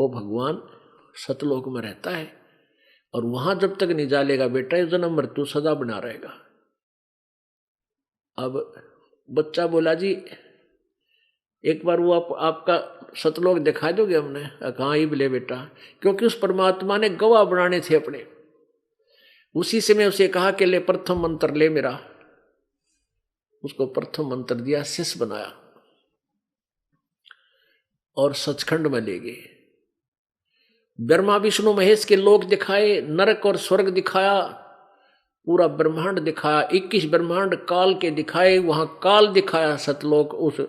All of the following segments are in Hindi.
वो भगवान सतलोक में रहता है और वहां जब तक नहीं जालेगा बेटा ये जन्म मृत्यु सदा बना रहेगा। अब बच्चा बोला जी एक बार वो आपका सतलोक दिखा दोगे हमने? कहाँ ही बोले बेटा, क्योंकि उस परमात्मा ने गवाह बनाने थे अपने। उसी से मैं उसे कहा कि ले प्रथम मंत्र ले मेरा, उसको प्रथम मंत्र दिया, शिष्य बनाया और सचखंड में ले गए। ब्रह्मा विष्णु महेश के लोक दिखाए, नरक और स्वर्ग दिखाया, पूरा ब्रह्मांड दिखाया, 21 ब्रह्मांड काल के दिखाए, वहां काल दिखाया सतलोक। उस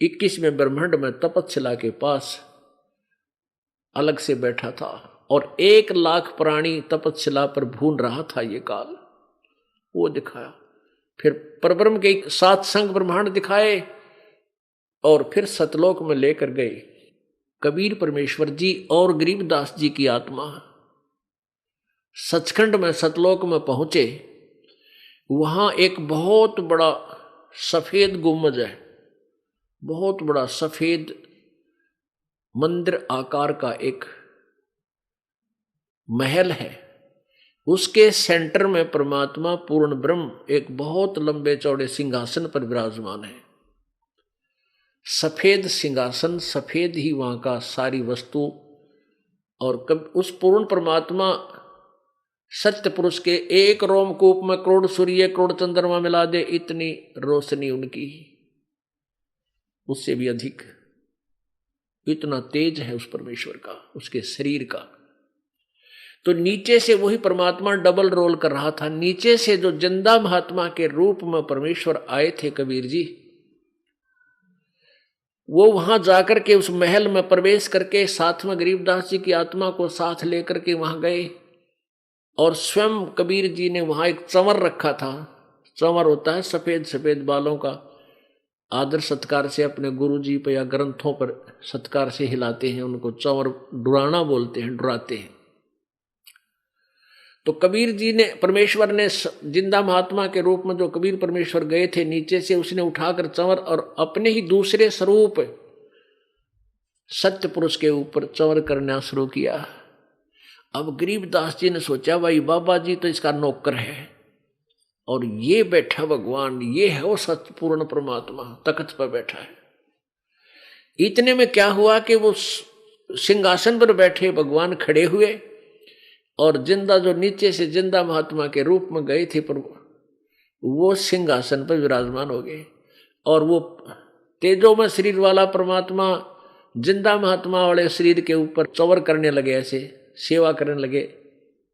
21वें ब्रह्मांड में तपस्या के पास अलग से बैठा था और 1 लाख प्राणी तपस्या पर भून रहा था ये काल, वो दिखाया। फिर परब्रह्म के 7 संग ब्रह्मांड दिखाए और फिर सतलोक में लेकर गए। कबीर परमेश्वर जी और गरीबदास जी की आत्मा सचखंड में सतलोक में पहुंचे। वहां एक बहुत बड़ा सफेद गुम्बद है, बहुत बड़ा सफेद मंदिर आकार का एक महल है। उसके सेंटर में परमात्मा पूर्ण ब्रह्म एक बहुत लंबे चौड़े सिंहासन पर विराजमान है। सफेद सिंहासन, सफेद ही वहां का सारी वस्तु। और उस पूर्ण परमात्मा सत्य पुरुष के एक रोमकूप में करोड़ सूर्य करोड़ चंद्रमा मिला दे इतनी रोशनी उनकी, उससे भी अधिक। इतना तेज है उस परमेश्वर का, उसके शरीर का। तो नीचे से वही परमात्मा डबल रोल कर रहा था। नीचे से जो जिंदा महात्मा के रूप में परमेश्वर आए थे कबीर जी, वो वहां जाकर के उस महल में प्रवेश करके साथ में गरीबदास जी की आत्मा को साथ लेकर के वहां गए। और स्वयं कबीर जी ने वहां एक चंवर रखा था। चंवर होता है सफेद सफेद बालों का, आदर सत्कार से अपने गुरु जी पर या ग्रंथों पर सत्कार से हिलाते हैं उनको, चंवर डुराना बोलते हैं, डुराते हैं। तो कबीर जी ने, परमेश्वर ने जिंदा महात्मा के रूप में जो कबीर परमेश्वर गए थे नीचे से, उसने उठाकर चंवर और अपने ही दूसरे स्वरूप सत्य पुरुष के ऊपर चंवर करना शुरू किया। अब गरीबदास जी ने सोचा भाई बाबा जी तो इसका नौकर है और ये बैठा भगवान, ये है वो सत्य पूर्ण परमात्मा, तख्त पर बैठा है। इतने में क्या हुआ कि वो सिंहासन पर बैठे भगवान खड़े हुए और जिंदा जो नीचे से जिंदा महात्मा के रूप में गए थे पर वो सिंहासन पर विराजमान हो गए। और वो तेजोमय शरीर वाला परमात्मा जिंदा महात्मा वाले शरीर के ऊपर चंवर करने लगे, ऐसे सेवा करने लगे।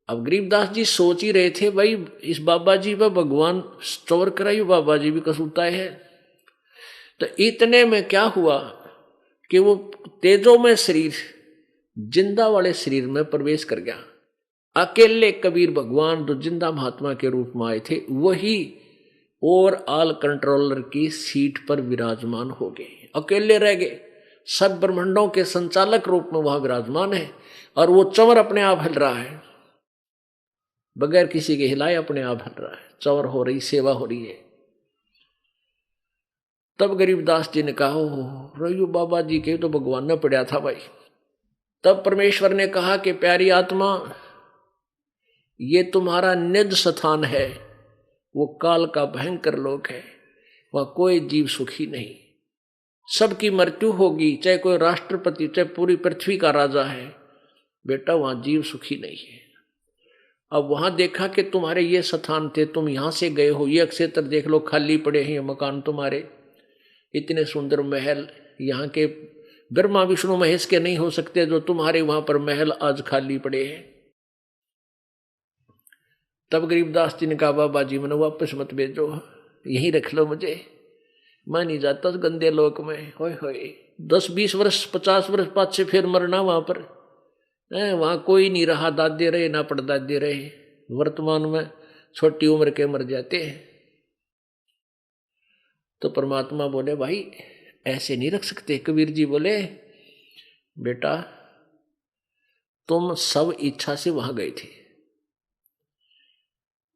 अब गरीबदास जी सोच ही रहे थे भाई इस बाबा जी पर भगवान चंवर कराई, बाबा जी भी कसूताए है। तो इतने में क्या हुआ कि वो तेजोमय शरीर जिंदा वाले शरीर में प्रवेश कर गया। अकेले कबीर भगवान जो जिंदा महात्मा के रूप में आए थे वही और ऑल कंट्रोलर की सीट पर विराजमान हो गए, अकेले रह गए। सब ब्रह्मांडों के संचालक रूप में वहां विराजमान है और वो चंवर अपने आप हिल रहा है, बगैर किसी के हिलाए अपने आप हिल रहा है। चंवर हो रही, सेवा हो रही है। तब गरीबदास जी ने कहा रयू बाबा जी के तो भगवान ने पड़ा था भाई। तब परमेश्वर ने कहा कि प्यारी आत्मा ये तुम्हारा निज स्थान है, वो काल का भयंकर लोक है, वह कोई जीव सुखी नहीं, सबकी मृत्यु होगी, चाहे कोई राष्ट्रपति चाहे पूरी पृथ्वी का राजा है, बेटा वहां जीव सुखी नहीं है। अब वहां देखा कि तुम्हारे ये स्थान थे, तुम यहां से गए हो, ये क्षेत्र देख लो खाली पड़े हैं, ये मकान तुम्हारे, इतने सुंदर महल यहाँ के ब्रह्मा विष्णु महेश के नहीं हो सकते जो तुम्हारे वहां पर महल आज खाली पड़े हैं। तब गरीबदास जी ने कहा बाबा जी मैंने वापस मत भेजो, यहीं रख लो मुझे, मैं नहीं जाता उस गंदे लोक में। होए होए 10-20 वर्ष 50 वर्ष पाछे फिर मरना वहां पर, वहां कोई नहीं रहा, दादे रहे ना पड़दादे रहे, वर्तमान में छोटी उम्र के मर जाते हैं। तो परमात्मा बोले भाई ऐसे नहीं रख सकते। कबीर जी बोले बेटा तुम सब इच्छा से वहां गए थे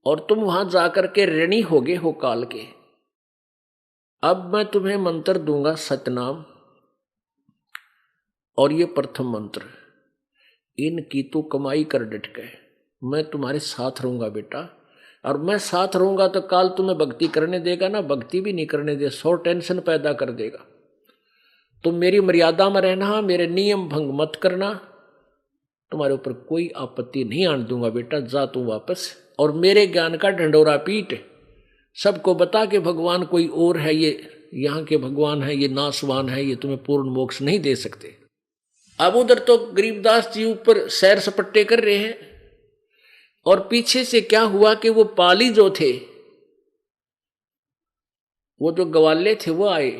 और तुम वहां जाकर के ऋणी हो गए हो काल के। अब मैं तुम्हें मंत्र दूंगा सतनाम, और ये प्रथम मंत्र, इनकी तू कमाई कर डट के, मैं तुम्हारे साथ रहूंगा बेटा, और मैं साथ रहूंगा तो काल तुम्हें भक्ति करने देगा ना, भक्ति भी नहीं करने दे, 100 टेंशन पैदा कर देगा। तो मेरी मर्यादा में रहना, मेरे नियम भंग मत करना, तुम्हारे ऊपर कोई आपत्ति नहीं आने दूंगा बेटा, जा तू वापस, और मेरे ज्ञान का ढंडोरा पीट, सबको बता के भगवान कोई और है, ये यहाँ के भगवान है, ये नासवान है, ये तुम्हें पूर्ण मोक्ष नहीं दे सकते। अब उधर तो गरीबदास जी ऊपर सैर सपट्टे कर रहे हैं, और पीछे से क्या हुआ कि वो पाली जो थे, वो जो गवाले थे वो आए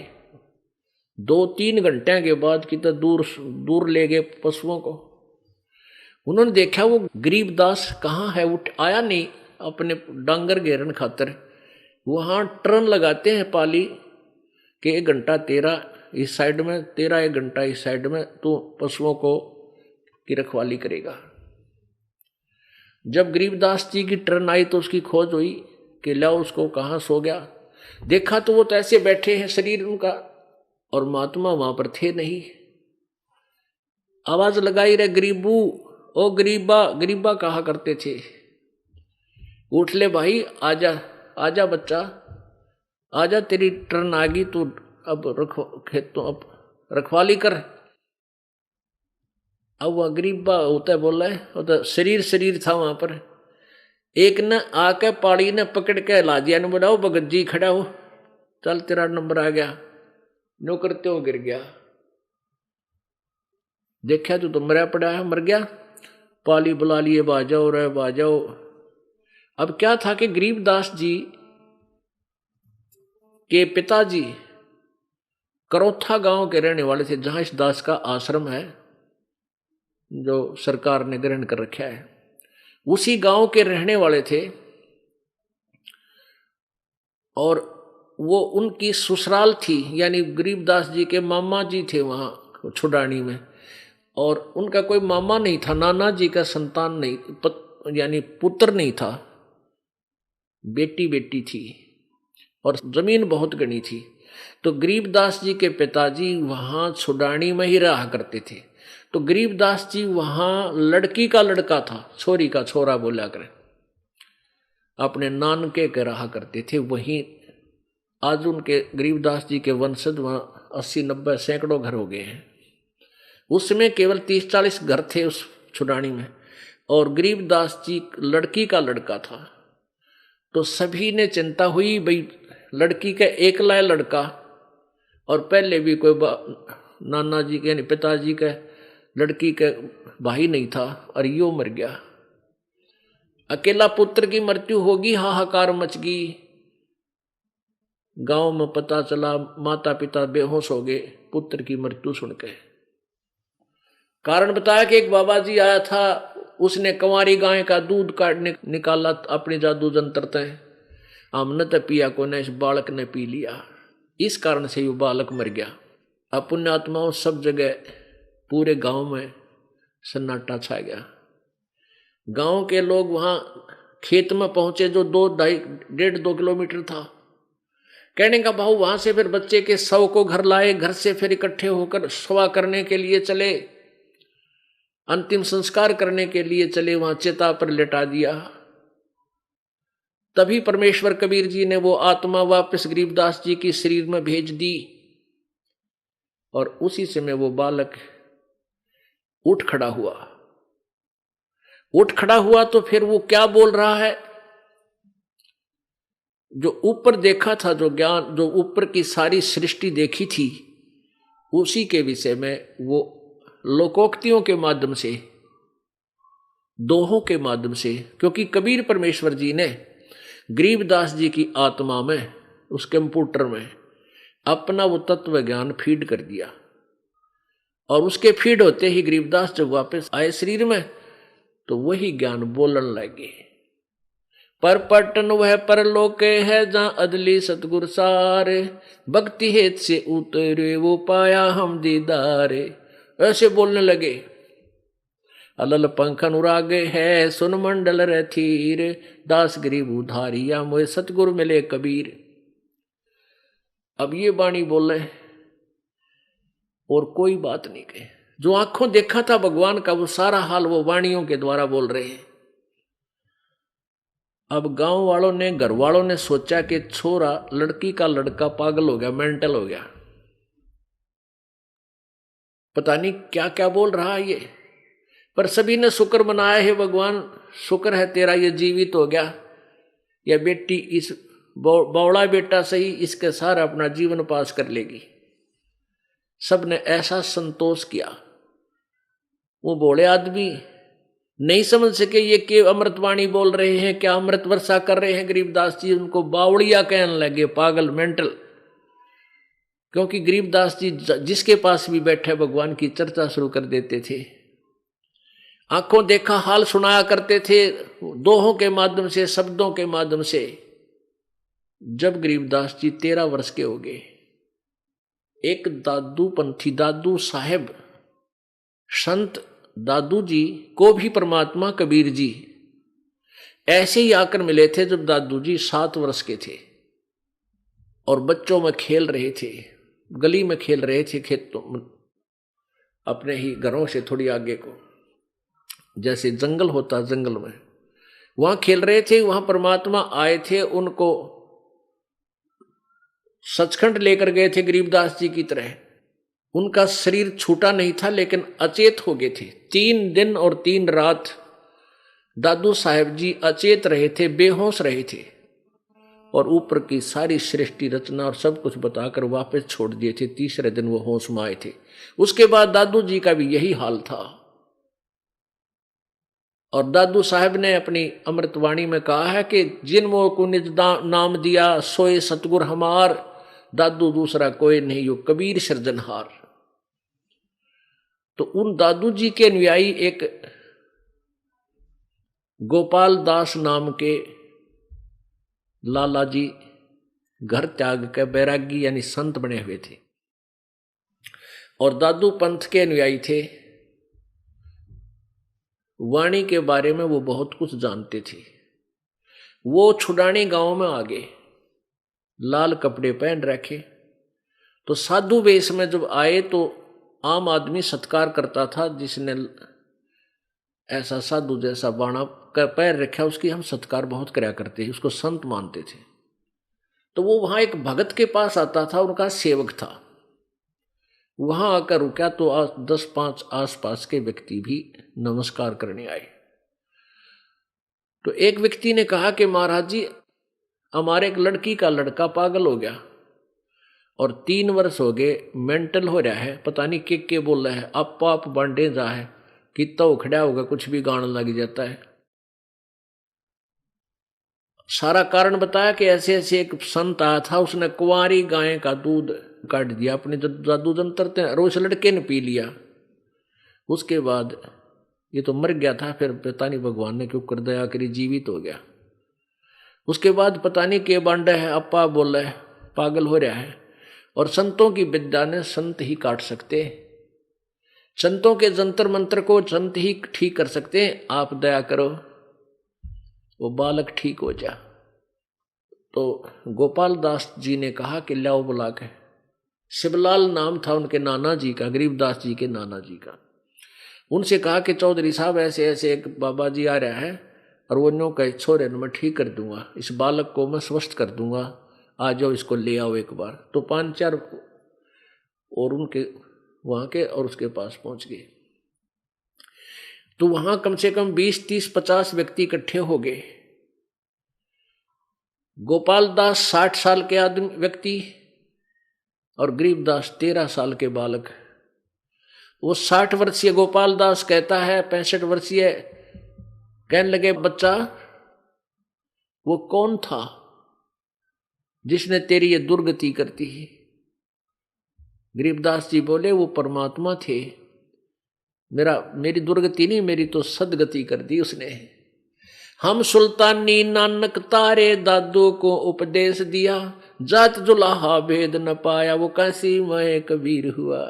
2-3 घंटे के बाद, कितना दूर दूर ले गए पशुओं को। उन्होंने देखा वो गरीबदास कहाँ है, उठ आया नहीं अपने डांगर घेरन खातर। वहां टर्न लगाते हैं पाली कि 1 घंटा तेरा इस साइड में, तेरा 1 घंटा इस साइड में, तो पशुओं को की रखवाली करेगा। जब गरीबदास जी की टर्न आई तो उसकी खोज हुई कि लाओ उसको, कहाँ सो गया। देखा तो वो तो ऐसे बैठे हैं शरीर उनका, और महात्मा वहां पर थे नहीं। आवाज लगाई रहे, गरीबू ओ गरीबा, गरीबा कहा करते थे, उठ ले भाई, आजा आजा बच्चा, आजा तेरी टर्न आ गई, तू अब खेतों अब रखवाली कर। अब वह गरीबा होता है, बोला है, तो शरीर था वहां पर। एक न आके पाड़ी ने पकड़ के ला दिया, न बोला भगत जी खड़ा हो, चल तेरा नंबर आ गया, नो करते हो गिर गया। देखा तू तो मरा पड़ा है, मर गया। पाली बुला लिए, बाजाओ रे बाजाओ। अब क्या था कि गरीबदास जी के पिताजी करोथा गांव के रहने वाले थे, जहां इस दास का आश्रम है जो सरकार ने ग्रहण कर रखा है, उसी गांव के रहने वाले थे। और वो उनकी ससुराल थी, यानी गरीबदास जी के मामा जी थे वहां छुडानी में, और उनका कोई मामा नहीं था, नाना जी का संतान नहीं, यानी पुत्र नहीं था, बेटी बेटी थी, और जमीन बहुत घनी थी। तो गरीबदास जी के पिताजी वहां छुडानी में ही रहा करते थे। तो गरीबदास जी वहां लड़की का लड़का था, छोरी का छोरा बोला करे, अपने नानके के रहा करते थे वहीं। आज उनके गरीबदास जी के वंशज वहां 80-90 सैकड़ों घर हो गए हैं। उसमें केवल 30-40 घर थे उस छुडानी में, और गरीबदास जी लड़की का लड़का था। तो सभी ने चिंता हुई, भाई लड़की का एकला लड़का, और पहले भी कोई नाना जी के यानी पिताजी के लड़की का भाई नहीं था, और यो मर गया, अकेला पुत्र की मृत्यु होगी, हाहाकार मच गई। गांव में पता चला, माता पिता बेहोश हो गए पुत्र की मृत्यु सुन के। कारण बताया कि एक बाबा जी आया था, उसने कंवारी गाय का दूध काटने निकाला अपने जादू जंत्र से, हमने तो पिया को न, इस बालक ने पी लिया, इस कारण से वो बालक मर गया। अब पुण्यात्माओं सब जगह पूरे गांव में सन्नाटा छा गया। गांव के लोग वहां खेत में पहुंचे जो 1.5 किलोमीटर था। कहने का भाव वहां से फिर बच्चे के शव को घर लाए, घर से फिर इकट्ठे होकर सवा करने के लिए चले, अंतिम संस्कार करने के लिए चले, वहां चिता पर लेटा दिया। तभी परमेश्वर कबीर जी ने वो आत्मा वापस गरीबदास जी की शरीर में भेज दी, और उसी समय वो बालक उठ खड़ा हुआ। उठ खड़ा हुआ तो फिर वो क्या बोल रहा है, जो ऊपर देखा था, जो ज्ञान, जो ऊपर की सारी सृष्टि देखी थी, उसी के विषय में वो लोकोक्तियों के माध्यम से, दोहों के माध्यम से, क्योंकि कबीर परमेश्वर जी ने गरीबदास जी की आत्मा में, उस कंप्यूटर में अपना वो तत्व ज्ञान फीड कर दिया, और उसके फीड होते ही गरीबदास जब वापस आए शरीर में, तो वही ज्ञान बोलन लगे। पर पटन वह परलोक है जहां अदली सतगुर सारे, भक्ति हेत से उतरे वो पाया हम दीदारे। ऐसे बोलने लगे, अलल पंख अनुराग है सुन मंडल रथीर, दास गरीब उधारिया मोए सतगुरु मिले कबीर। अब ये वाणी बोले और कोई बात नहीं कहे, जो आंखों देखा था भगवान का वो सारा हाल वो वाणियों के द्वारा बोल रहे हैं। अब गांव वालों ने, घर वालों ने सोचा कि छोरा, लड़की का लड़का पागल हो गया, मेंटल हो गया, पता नहीं क्या क्या बोल रहा है ये। पर सभी ने शुक्र मनाया है, भगवान शुक्र है तेरा ये जीवित हो गया, या बेटी इस बौड़ा बेटा सही, इसके सारा अपना जीवन पास कर लेगी। सबने ऐसा संतोष किया। वो भोले आदमी नहीं समझ सके ये कि अमृतवाणी बोल रहे हैं, क्या अमृत वर्षा कर रहे हैं गरीबदास जी। उनको बावड़िया कहने लगे, पागल, मेंटल। क्योंकि गरीबदास जी जिसके पास भी बैठे भगवान की चर्चा शुरू कर देते थे, आंखों देखा हाल सुनाया करते थे, दोहों के माध्यम से, शब्दों के माध्यम से। जब गरीबदास जी 13 वर्ष के हो गए, एक दादू पंथी, दादू साहेब, संत दादू जी को भी परमात्मा कबीर जी ऐसे ही आकर मिले थे जब दादू जी 7 वर्ष के थे और बच्चों में खेल रहे थे, गली में खेल रहे थे, खेतों में, अपने ही घरों से थोड़ी आगे को, जैसे जंगल होता, जंगल में वहां खेल रहे थे। वहां परमात्मा आए थे, उनको सचखंड लेकर गए थे गरीबदास जी की तरह। उनका शरीर छूटा नहीं था लेकिन अचेत हो गए थे। 3 दिन और 3 रात दादू साहेब जी अचेत रहे थे, बेहोश रहे थे, और ऊपर की सारी सृष्टि रचना और सब कुछ बताकर वापस छोड़ दिए थे। तीसरे दिन वो होश में आए थे। उसके बाद दादू जी का भी यही हाल था। और दादू साहब ने अपनी अमृतवाणी में कहा है कि जिन वो को निज नाम दिया सोए सतगुर हमार, दादू दूसरा कोई नहीं, यो कबीर सृजनहार। तो उन दादू जी के अनुयायी एक गोपाल दास नाम के लाला जी घर त्याग के बैरागी यानी संत बने हुए थे, और दादू पंथ के अनुयायी थे। वाणी के बारे में वो बहुत कुछ जानते थे। वो छुडानी गांव में आ गए, लाल कपड़े पहन रखे, तो साधु वेश में जब आए तो आम आदमी सत्कार करता था। जिसने ऐसा साधु जैसा बाणा का पैर रखा उसकी हम सत्कार बहुत करया करते हैं, उसको संत मानते थे। तो वो वहां एक भगत के पास आता था, उनका सेवक था। वहां आकर रुका तो 10-5 आसपास के व्यक्ति भी नमस्कार करने आए। तो एक व्यक्ति ने कहा कि महाराज जी, हमारे एक लड़की का लड़का पागल हो गया और 3 वर्ष हो गए, मेंटल हो रहा है, पता नहीं के बोल रहा है, आप बांटे जा है, कितना उखड़ा होगा, कुछ भी गाने लग जाता है। सारा कारण बताया कि ऐसे ऐसे एक संत आया था, उसने कुंवारी गाय का दूध काट दिया अपने जादू जंतर और उस लड़के ने पी लिया। उसके बाद ये तो मर गया था, फिर पता नहीं भगवान ने क्यों कर दया करी, जीवित हो गया। उसके बाद पता नहीं के बांडा है, अपा बोल रहा है, पागल हो रहा है। और संतों की विद्या ने संत ही काट सकते, संतों के जंतर मंत्र को संत ही ठीक कर सकते हैं। आप दया करो वो बालक ठीक हो जा। तो गोपाल दास जी ने कहा कि लाओ बुला के। शिवलाल नाम था उनके नाना जी का, गरीबदास जी के नाना जी का। उनसे कहा कि चौधरी साहब ऐसे ऐसे एक बाबा जी आ रहा है और वो नो कहे छोरे मैं ठीक कर दूंगा, इस बालक को मैं स्वस्थ कर दूंगा, आ जाओ इसको ले आओ एक बार। तो 5-4 और उनके वहां के और उसके पास पहुंच गए। तो वहां कम से कम 20-30-50 व्यक्ति इकट्ठे हो गए। गोपाल दास 60 साल के आदमी व्यक्ति और गरीबदास 13 साल के बालक। वो 60 वर्षीय गोपाल दास कहता है 65 वर्षीय कहने लगे बच्चा वो कौन था जिसने तेरी ये दुर्गति करती है। गरीबदास जी बोले वो परमात्मा थे, मेरी दुर्गति नहीं, मेरी तो सदगति कर दी उसने। हम सुल्तानी नानक तारे दादू को उपदेश दिया, जात जुलाहा भेद न पाया, वो कैसी मैं कबीर हुआ।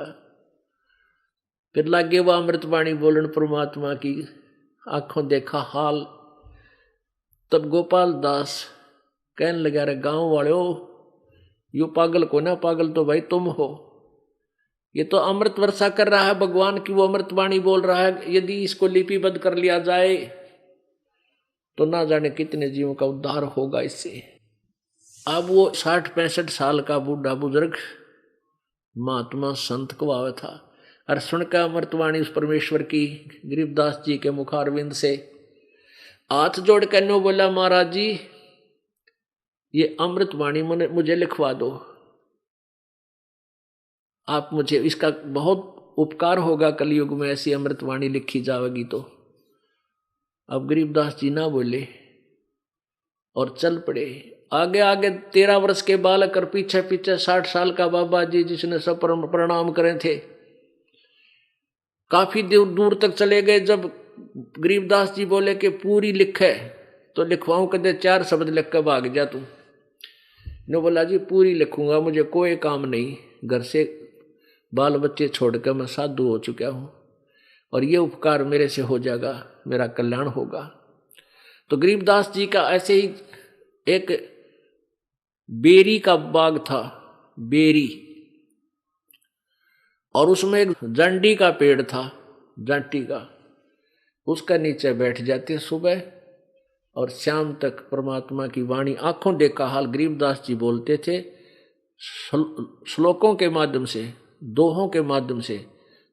फिर लागे वो अमृतवाणी बोलन परमात्मा की, आंखों देखा हाल। तब गोपाल दास कहने लगा रे गांव वाले हो, यू पागल को ना, पागल तो भाई तुम हो। ये तो अमृत वर्षा कर रहा है भगवान की, वो अमृत वाणी बोल रहा है। यदि इसको लिपिबद्ध कर लिया जाए तो ना जाने कितने जीवों का उद्धार होगा इससे। अब वो 60-65 साल का बूढ़ा बुजुर्ग महात्मा संत को आवे था और सुनकर अमृतवाणी उस परमेश्वर की गरीबदास जी के मुखारविंद से हाथ जोड़ कर नो बोला, महाराज जी ये अमृतवाणी मुझे लिखवा दो, आप मुझे, इसका बहुत उपकार होगा कलयुग में ऐसी अमृतवाणी लिखी जाएगी तो। अब गरीबदास जी ना बोले और चल पड़े आगे आगे। 13 वर्ष के बालक और पीछे पीछे 60 साल का बाबा जी जिसने सब प्रणाम करे थे। काफी दूर दूर तक चले गए। जब गरीबदास जी बोले कि पूरी लिखे तो लिखवाऊं, कदे 4 शब्द लिख कर भाग जा तू। ने बोला जी पूरी लिखूंगा, मुझे कोई काम नहीं, घर से बाल बच्चे छोड़कर मैं साधु हो चुका हूं और ये उपकार मेरे से हो जाएगा, मेरा कल्याण होगा। तो गरीबदास जी का ऐसे ही एक बेरी का बाग था, बेरी, और उसमें एक जंडी का पेड़ था, जांटी का, उसका नीचे बैठ जाते सुबह और शाम तक परमात्मा की वाणी आंखों देखा हाल गरीबदास जी बोलते थे। श्लोकों के माध्यम से, दोहों के माध्यम से,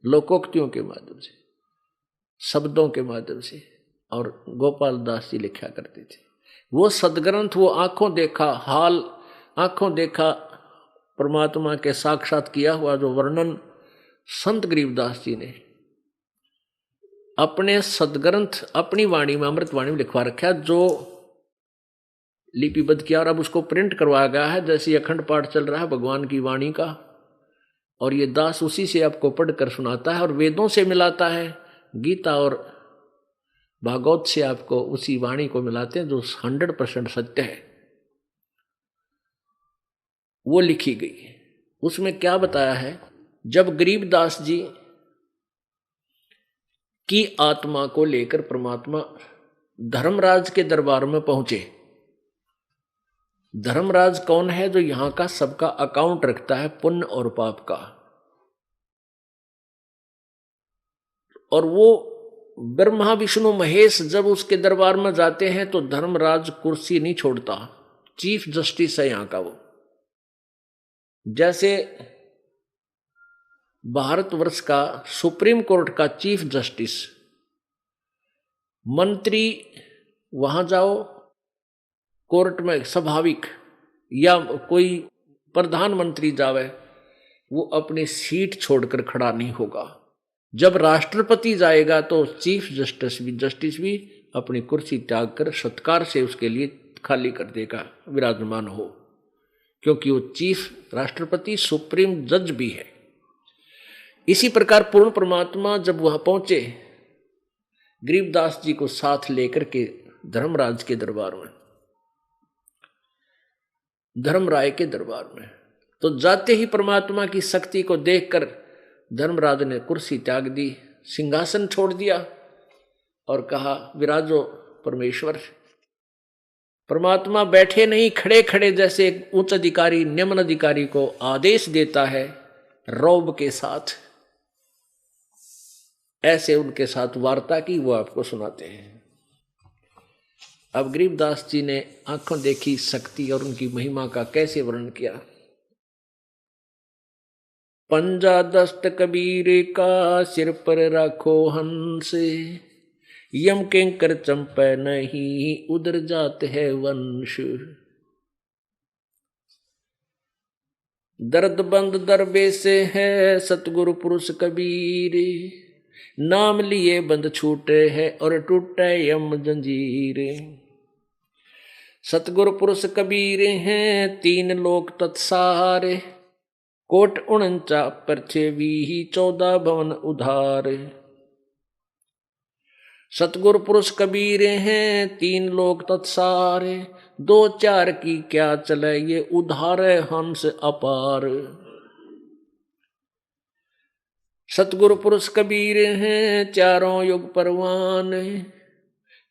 लोकोक्तियों के माध्यम से, शब्दों के माध्यम से, और गोपाल दास जी लिखा करते थे। वो सदग्रंथ, वो आंखों देखा हाल, आंखों देखा परमात्मा के साक्षात किया हुआ जो वर्णन संत गरीबदास जी ने अपने सदग्रंथ, अपनी वाणी में, अमृत वाणी में लिखवा रखा, जो लिपिबद्ध किया और अब उसको प्रिंट करवाया गया है। जैसे अखंड पाठ चल रहा है भगवान की वाणी का, और ये दास उसी से आपको पढ़कर सुनाता है और वेदों से मिलाता है, गीता और भागवत से आपको उसी वाणी को मिलाते हैं जो 100% सत्य है। वो लिखी गई। उसमें क्या बताया है, जब गरीबदास जी की आत्मा को लेकर परमात्मा धर्मराज के दरबार में पहुंचे। धर्मराज कौन है? जो यहां का सबका अकाउंट रखता है, पुण्य और पाप का। और वो ब्रह्मा विष्णु महेश जब उसके दरबार में जाते हैं तो धर्मराज कुर्सी नहीं छोड़ता, चीफ जस्टिस है यहां का वो। जैसे भारतवर्ष का सुप्रीम कोर्ट का चीफ जस्टिस, मंत्री वहां जाओ कोर्ट में स्वाभाविक, या कोई प्रधानमंत्री जावे, वो अपनी सीट छोड़कर खड़ा नहीं होगा। जब राष्ट्रपति जाएगा तो चीफ जस्टिस भी अपनी कुर्सी त्याग कर सत्कार से उसके लिए खाली कर देगा, विराजमान हो, क्योंकि वो चीफ राष्ट्रपति सुप्रीम जज भी है। इसी प्रकार पूर्ण परमात्मा जब वहां पहुंचे, गरीबदास जी को साथ लेकर के धर्मराज के दरबार में, धर्मराय के दरबार में, तो जाते ही परमात्मा की शक्ति को देखकर धर्मराज ने कुर्सी त्याग दी, सिंहासन छोड़ दिया और कहा, विराजो परमेश्वर। परमात्मा बैठे नहीं, खड़े खड़े, जैसे एक उच्च अधिकारी निम्न अधिकारी को आदेश देता है रौब के साथ, ऐसे उनके साथ वार्ता की, वो आपको सुनाते हैं। अब गरीबदास जी ने आंखों देखी शक्ति और उनकी महिमा का कैसे वर्णन किया। पंजा दस्त कबीर का सिर पर राखो हंस, यम किंकर चंपे नहीं उधर जात है वंश। दर्द बंद दरबे से है सतगुरु पुरुष कबीर, नाम लिए बंद छूटे है और टूटे यम जंजीर। सतगुरु पुरुष कबीर हैं 3 लोक तत्सारे, कोट 49 परछे भी 14 भवन उधार। सतगुरु पुरुष कबीर हैं 3 लोक तत्सारे, 2-4 की क्या चले ये उधार हंस अपार। सतगुरु पुरुष कबीर हैं 4 युग परवान,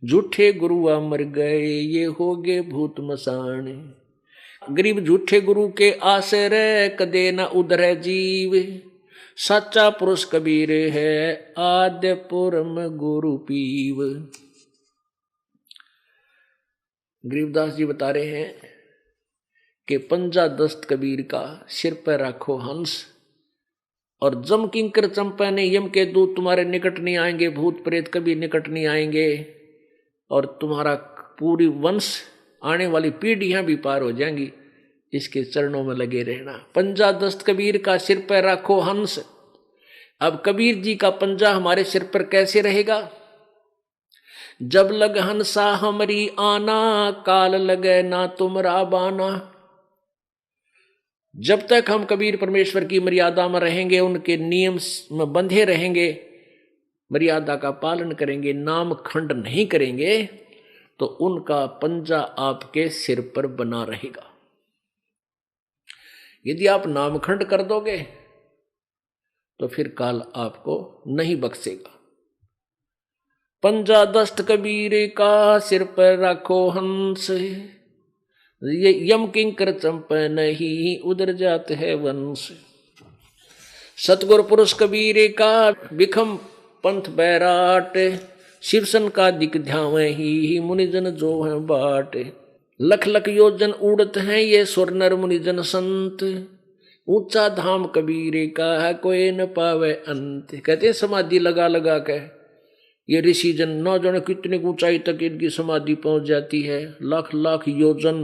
झूठे गुरुआ मर गए ये हो गए भूत मसान। गरीब झूठे गुरु के आसरे कदे न उधरे जीव, सच्चा पुरुष कबीर है, आद्य पुरम गुरु पीव। गरीबदास जी बता रहे हैं कि पंजा दस्त कबीर का, सिर पर रखो हंस, और जम किंकर चंपा ने यम के दूत तुम्हारे निकट नहीं आएंगे, भूत प्रेत कभी निकट नहीं आएंगे, और तुम्हारा पूरी वंश आने वाली पीढ़ियां भी पार हो जाएंगी। इसके चरणों में लगे रहना। पंजा दस्त कबीर का, सिर पर रखो हंस। अब कबीर जी का पंजा हमारे सिर पर कैसे रहेगा? जब लग हंसा हमरी आना, काल लगे ना तुमरा बाना। जब तक हम कबीर परमेश्वर की मर्यादा में रहेंगे, उनके नियम में बंधे रहेंगे, मर्यादा का पालन करेंगे, नाम खंड नहीं करेंगे, तो उनका पंजा आपके सिर पर बना रहेगा। यदि आप नामखंड कर दोगे तो फिर काल आपको नहीं बख्शेगा। पंजा दस्त कबीर का, सिर पर रखो हंस, ये यम किंकर चंप नहीं, उधर जात है वंश। सतगुरु पुरुष कबीर का, बिखम पंथ बैराट, शिवसन का दिक ध्याव ही, मुनिजन जो है बाट। लख लख योजन उड़त हैं ये सुर नर मुनिजन संत, ऊंचा धाम कबीर का है कोई न पावे अंत। कहते हैं समाधि लगा लगा के ये ऋषि जन न जाने कितनी ऊंचाई तक इनकी समाधि पहुंच जाती है, लाख लाख योजन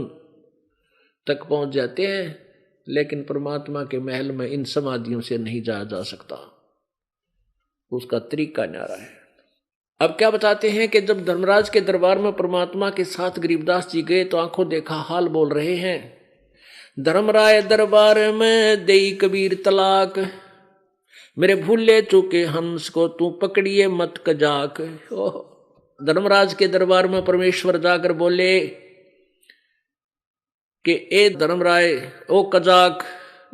तक पहुंच जाते हैं, लेकिन परमात्मा के महल में इन समाधियों से नहीं जाया जा सकता। उसका तरीका न्यारा है। अब क्या बताते हैं कि जब धर्मराज के दरबार में परमात्मा के साथ गरीबदास जी गए तो आंखों देखा हाल बोल रहे हैं। धर्मराय दरबार में देई कबीर तलाक, मेरे भूले चूके हंस को तू पकड़िए मत कजाक। धर्मराज के दरबार में परमेश्वर जाकर बोले कि ए धर्मराय, ओ कजाक,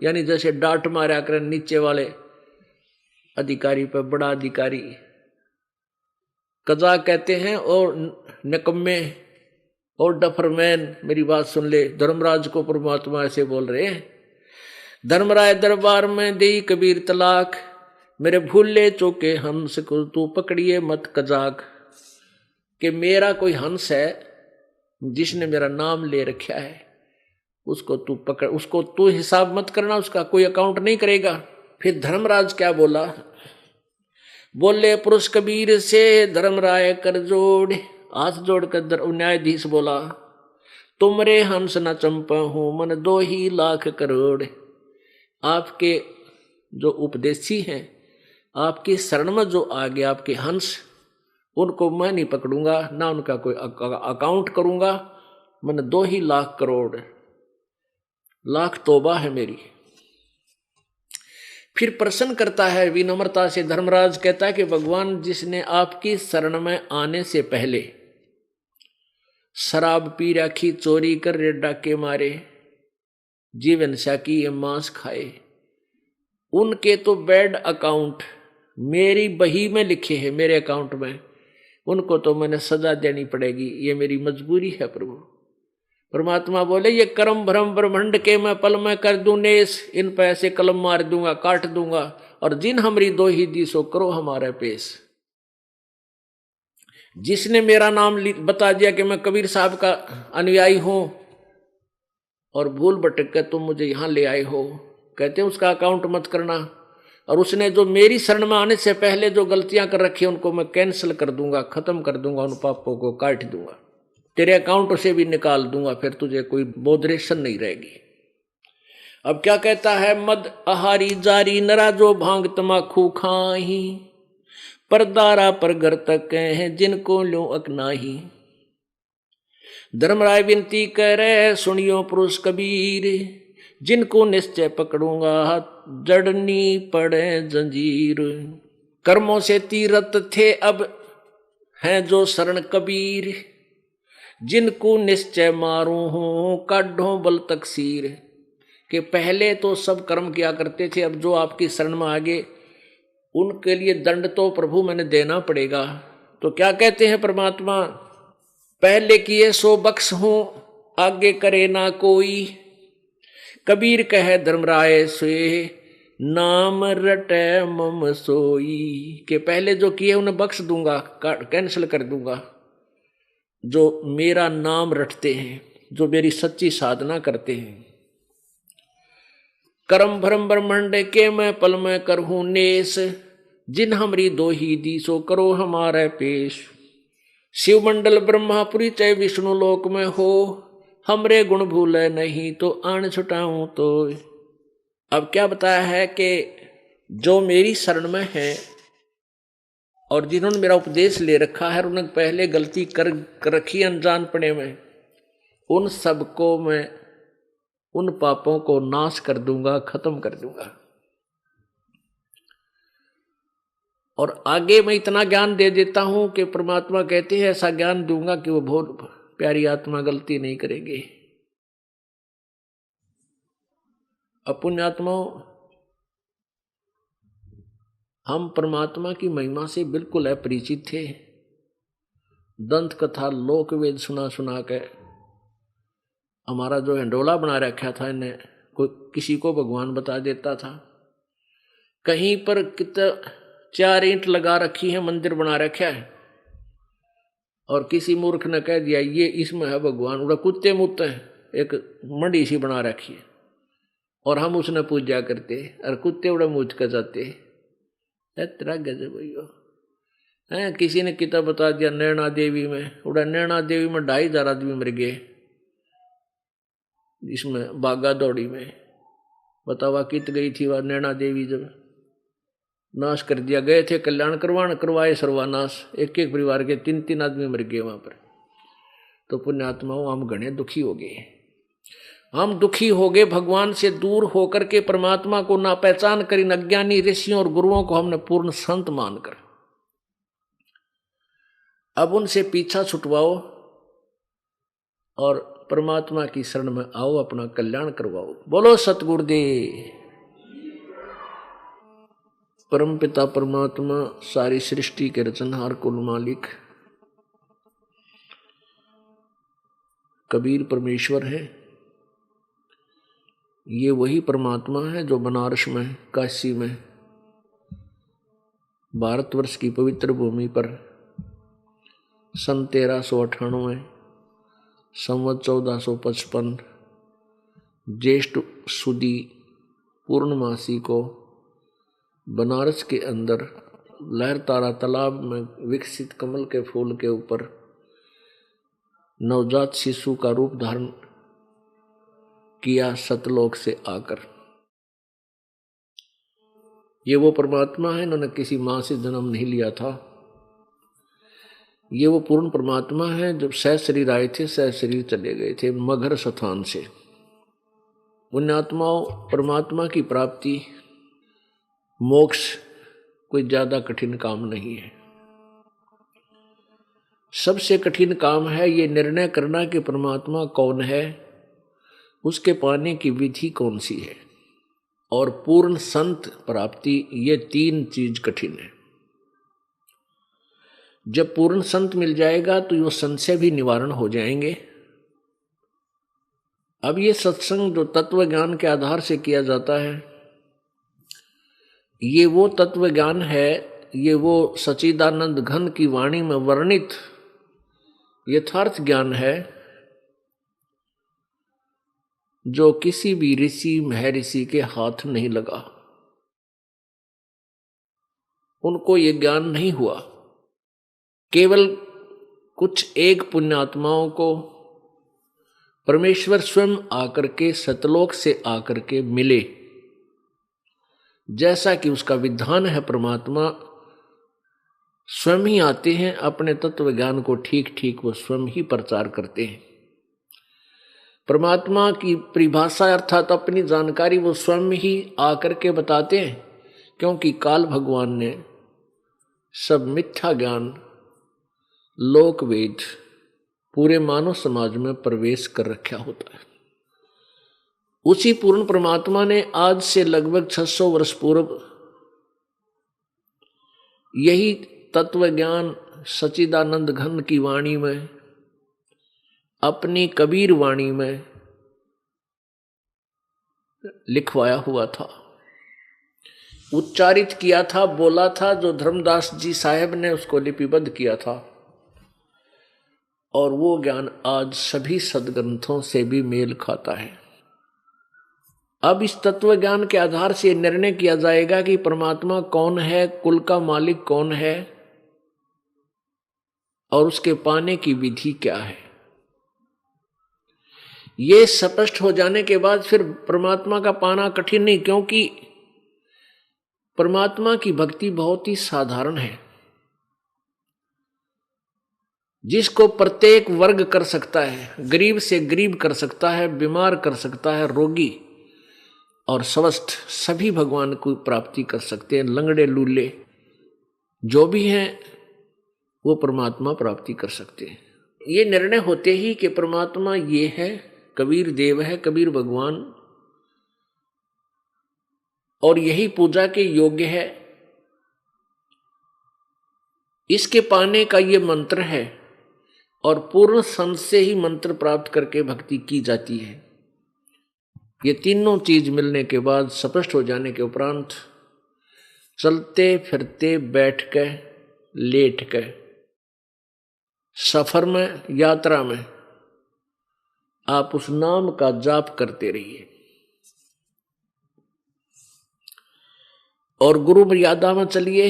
यानी जैसे डांट मारा कर नीचे वाले अधिकारी पर बड़ा अधिकारी कजाक कहते हैं, और निकम्मे और डफरमैन, मेरी बात सुन ले। धर्मराज को परमात्मा ऐसे बोल रहे हैं। धर्मराय दरबार में देई कबीर तलाक, मेरे भूले चौके हंस को तू पकड़िए मत कजाक। कि मेरा कोई हंस है जिसने मेरा नाम ले रखा है, उसको तू पकड़, उसको तू हिसाब मत करना, उसका कोई अकाउंट नहीं करेगा। फिर धर्मराज क्या बोला? बोले पुरुष कबीर से धर्मराय कर जोड़, हाथ जोड़कर न्यायाधीश बोला, तुमरे हंस न चंपा हूं मन 2 लाख करोड़। आपके जो उपदेशी हैं, आपकी शरण में जो आ गया आपके हंस, उनको मैं नहीं पकड़ूंगा, ना उनका कोई अकाउंट करूंगा। मन 2 लाख करोड़, लाख तौबा है मेरी। फिर प्रश्न करता है विनम्रता से धर्मराज, कहता है कि भगवान, जिसने आपकी शरण में आने से पहले शराब पी रखी, चोरी कर रे डाके मारे, जीवन साकी मांस खाए, उनके तो बैड अकाउंट मेरी बही में लिखे हैं, मेरे अकाउंट में, उनको तो मैंने सजा देनी पड़ेगी, ये मेरी मजबूरी है प्रभु। परमात्मा बोले, ये कर्म भ्रम ब्रह्मंड के मैं पल में कर दूं नेस, इन पे ऐसे कलम मार दूंगा, काट दूंगा, और जिन हमरी 2 दिसो करो हमारे पेश। जिसने मेरा नाम बता दिया कि मैं कबीर साहब का अनुयायी हूं और भूल भटक कर तुम मुझे यहां ले आए हो, कहते हैं उसका अकाउंट मत करना। और उसने जो मेरी शरण में आने से पहले जो गलतियां कर रखी है, उनको मैं कैंसिल कर दूंगा, खत्म कर दूंगा, उन पापों को काट दूंगा, तेरे अकाउंट से भी निकाल दूंगा, फिर तुझे कोई बोधरेशन नहीं रहेगी। अब क्या कहता है? मद आहारी जारी नरा जो भांग तमाखू खाही, परदारा पर घर तक हैं जिनको लो अकनाही। धर्मराय विनती करे सुनियो पुरुष कबीर, जिनको निश्चय पकड़ूंगा जड़नी पड़े जंजीर। कर्मों से तीरथ थे अब हैं जो शरण कबीर, जिनको निश्चय मारू हूं काढ़ो बल तकसीर। कि पहले तो सब कर्म किया करते थे, अब जो आपकी शरण में आगे उनके लिए दंड तो प्रभु मैंने देना पड़ेगा। तो क्या कहते हैं परमात्मा? पहले किए सो बख्श हूं आगे करे ना कोई, कबीर कहे धर्मराय से नाम रटे मम सोई, के पहले जो किए उन्हें बख्श दूंगा, कैंसिल कर दूंगा। जो मेरा नाम रटते हैं, जो मेरी सच्ची साधना करते हैं। करम भरम ब्रह्मंड के मैं पल में करहूं नेस, जिन हमरी दो ही दी सो करो हमारे पेश। शिव मंडल ब्रह्मापुरी चाहे विष्णु लोक में हो, हमरे गुण भूले नहीं तो आन छुटाऊं तो। अब क्या बताया है कि जो मेरी शरण में है और जिन्होंने मेरा उपदेश ले रखा है, उन्होंने पहले गलती कर रखी अनजान पड़े में, उन सबको मैं, उन पापों को नाश कर दूंगा, खत्म कर दूंगा। और आगे मैं इतना ज्ञान दे देता हूं कि परमात्मा कहते हैं ऐसा ज्ञान दूंगा कि वो बहुत प्यारी आत्मा गलती नहीं करेगी। अपुण्यात्माओं, हम परमात्मा की महिमा से बिल्कुल अपरिचित थे। दंत कथा लोक वेद सुना सुना के हमारा जो हिंडोला बना रखा था, इन्हें कोई किसी को भगवान बता देता था। कहीं पर कितना 4 ईंट लगा रखी है, मंदिर बना रखा है, और किसी मूर्ख ने कह दिया ये इसमें है भगवान, उड़ा कुत्ते मुत्ते एक मंडी सी बना रखी है और हम उसने पूजा करते और कुत्ते उड़ा मूछ कर जाते। तेरा गजब भैया है। किसी ने किताब बता दिया नैना देवी में, उड़ा नैना देवी में 2,500 आदमी मर गए, इसमें बागा दौड़ी में। बतावा कित गई थी वह नैना देवी, जब नाश कर दिया। गए थे कल्याण करवाए सर्वानाश, एक एक परिवार के 3-3 आदमी मर गए वहां पर। तो पुण्यात्माओं, हम घने दुखी हो गए। हम दुखी हो गए भगवान से दूर होकर के, परमात्मा को ना पहचान कर इन अज्ञानी ऋषियों और गुरुओं को हमने पूर्ण संत मानकर। अब उनसे पीछा छुटवाओ और परमात्मा की शरण में आओ, अपना कल्याण करवाओ। बोलो सतगुरुदेव। परम पिता परमात्मा, सारी सृष्टि के रचनहार, कुल मालिक कबीर परमेश्वर है। ये वही परमात्मा है जो बनारस में, काशी में, भारतवर्ष की पवित्र भूमि पर सन 1398 संवत 1455 ज्येष्ठ सुदी पूर्णमासी को बनारस के अंदर लहरतारा तालाब में विकसित कमल के फूल के ऊपर नवजात शिशु का रूप धारण किया सतलोक से आकर। ये वो परमात्मा है, इन्होंने किसी मां से जन्म नहीं लिया था। ये वो पूर्ण परमात्मा है, जब सह शरीर आए थे सह शरीर चले गए थे मगर स्थान से। पुण्यात्माओं, परमात्मा की प्राप्ति, मोक्ष कोई ज्यादा कठिन काम नहीं है। सबसे कठिन काम है ये निर्णय करना कि परमात्मा कौन है, उसके पाने की विधि कौन सी है, और पूर्ण संत प्राप्ति, ये 3 चीज कठिन है। जब पूर्ण संत मिल जाएगा तो ये संशय भी निवारण हो जाएंगे। अब ये सत्संग जो तत्व ज्ञान के आधार से किया जाता है, ये वो तत्व ज्ञान है, ये वो सच्चिदानंद घन की वाणी में वर्णित यथार्थ ज्ञान है, जो किसी भी ऋषि महर्षि के हाथ नहीं लगा। उनको ये ज्ञान नहीं हुआ। केवल कुछ एक पुण्यात्माओं को परमेश्वर स्वयं आकर के सतलोक से आकर के मिले, जैसा कि उसका विधान है। परमात्मा स्वयं ही आते हैं, अपने तत्व ज्ञान को ठीक ठीक वो स्वयं ही प्रचार करते हैं। परमात्मा की परिभाषा अर्थात अपनी जानकारी वो स्वयं ही आकर के बताते हैं, क्योंकि काल भगवान ने सब मिथ्या ज्ञान, लोक वेद पूरे मानव समाज में प्रवेश कर रखा होता है। उसी पूर्ण परमात्मा ने आज से लगभग 600 वर्ष पूर्व यही तत्व ज्ञान सच्चिदानंद घन की वाणी में, अपनी कबीर वाणी में लिखवाया हुआ था। उच्चारित किया था, बोला था, जो धर्मदास जी साहेब ने उसको लिपिबद्ध किया था। और वो ज्ञान आज सभी सदग्रंथों से भी मेल खाता है। अब इस तत्व ज्ञान के आधार से निर्णय किया जाएगा कि परमात्मा कौन है, कुल का मालिक कौन है, और उसके पाने की विधि क्या है। ये स्पष्ट हो जाने के बाद फिर परमात्मा का पाना कठिन नहीं, क्योंकि परमात्मा की भक्ति बहुत ही साधारण है, जिसको प्रत्येक वर्ग कर सकता है। गरीब से गरीब कर सकता है, बीमार कर सकता है, रोगी और स्वस्थ सभी भगवान को प्राप्ति कर सकते हैं। लंगड़े लूले जो भी हैं वो परमात्मा प्राप्ति कर सकते हैं। ये निर्णय होते ही कि परमात्मा ये है, कबीर देव है, कबीर भगवान, और यही पूजा के योग्य है, इसके पाने का ये मंत्र है, और पूर्ण संत से ही मंत्र प्राप्त करके भक्ति की जाती है। ये तीनों चीज मिलने के बाद, स्पष्ट हो जाने के उपरांत, चलते फिरते, बैठ के, लेट के, सफर में, यात्रा में आप उस नाम का जाप करते रहिए। और गुरु मर्यादा में चलिए,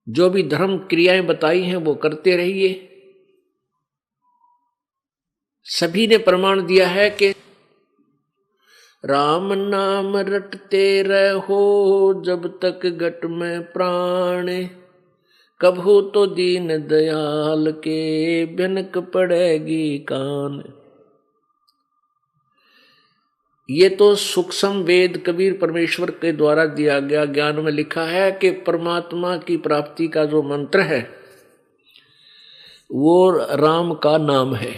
जो भी धर्म क्रियाएं बताई हैं वो करते रहिए। सभी ने प्रमाण दिया है कि राम नाम रटते रहो जब तक घट में प्राण, कभू तो दीन दयाल के भनक पड़ेगी कान। ये तो सूक्ष्म वेद कबीर परमेश्वर के द्वारा दिया गया ज्ञान में लिखा है कि परमात्मा की प्राप्ति का जो मंत्र है वो राम का नाम है।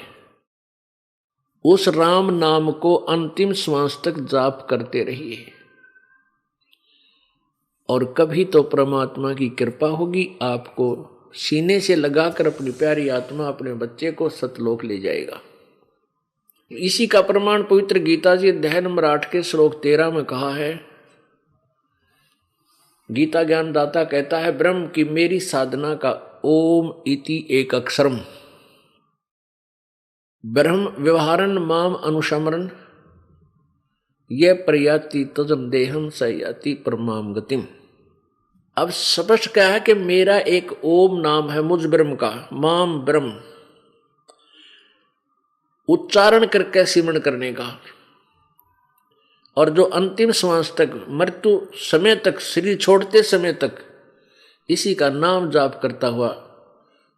उस राम नाम को अंतिम श्वास तक जाप करते रहिए, और कभी तो परमात्मा की कृपा होगी, आपको सीने से लगाकर अपनी प्यारी आत्मा अपने बच्चे को सतलोक ले जाएगा। इसी का प्रमाण पवित्र गीता जी अध्याय नंबर 8 के श्लोक 13 में कहा है। गीता ज्ञान दाता कहता है, ब्रह्म की मेरी साधना का ओम इति एक अक्षरम, ब्रह्म व्यवहारन माम अनुशमरन, यह प्रयाति तजम देहम सयाति परमाम गतिम। अब स्पष्ट क्या है कि मेरा एक ओम नाम है मुझ ब्रह्म का, माम ब्रह्म, उच्चारण करके सिमरण करने का, और जो अंतिम श्वास तक, मृत्यु समय तक, शरीर छोड़ते समय तक इसी का नाम जाप करता हुआ